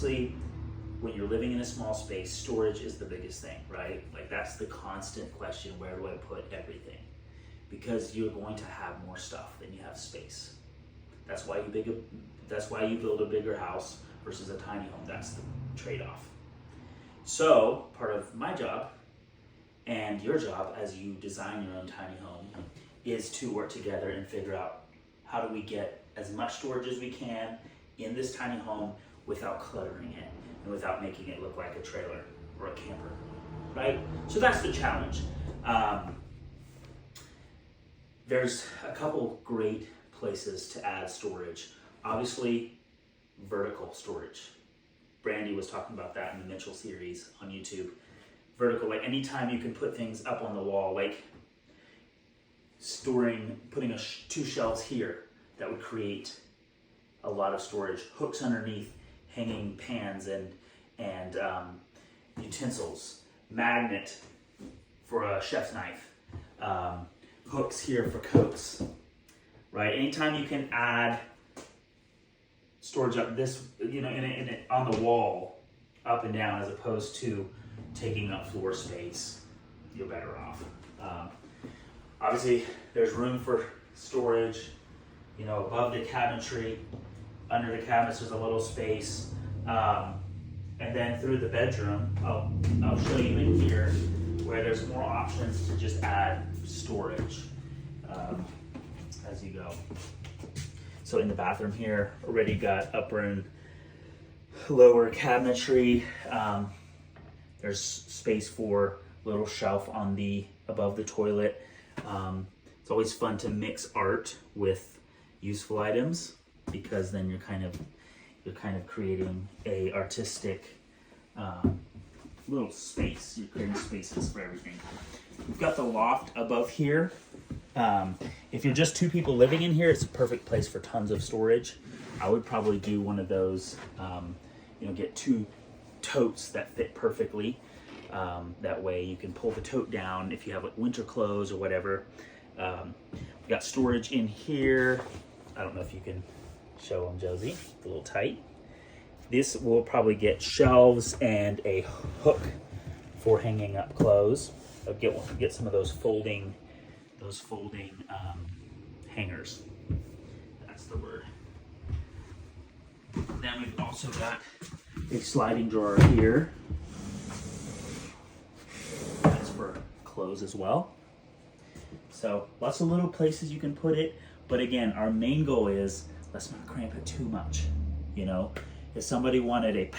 Obviously, when you're living in a small space, storage is the biggest thing, right? Like that's the constant question, where do I put everything? Because you're going to have more stuff than you have space. That's why you build a bigger house versus a tiny home. That's the trade-off. So part of my job and your job as you design your own tiny home is to work together and figure out how do we get as much storage as we can in this tiny home without cluttering it and without making it look like a trailer or a camper, right? So that's the challenge. There's a couple great places to add storage. Obviously, vertical storage. Brandy was talking about that in the Mitchell series on YouTube. Vertical, like anytime you can put things up on the wall, like putting two shelves here, that would create a lot of storage. Hooks underneath, hanging pans and utensils. Magnet for a chef's knife. Hooks here for coats, right? Anytime you can add storage up this, in it on the wall, up and down, as opposed to taking up floor space, you're better off. Obviously, there's room for storage, above the cabinetry. Under the cabinets, there's a little space. And then through the bedroom, I'll show you in here where there's more options to just add storage as you go. So in the bathroom here, already got upper and lower cabinetry. There's space for a little shelf above the toilet. It's always fun to mix art with useful items, because then you're kind of creating a artistic little space. You're creating spaces for everything. We've got the loft above here. If you're just two people living in here, it's a perfect place for tons of storage. I would probably do one of those, get two totes that fit perfectly. That way you can pull the tote down if you have like winter clothes or whatever. We got storage in here. I don't know if you can show them, Josie. It's a little tight. This will probably get shelves and a hook for hanging up clothes. I'll get some of those folding hangers. That's the word. Then we've also got a sliding drawer here. That's for clothes as well. So lots of little places you can put it. But again, our main goal is let's not cramp it too much. If somebody wanted a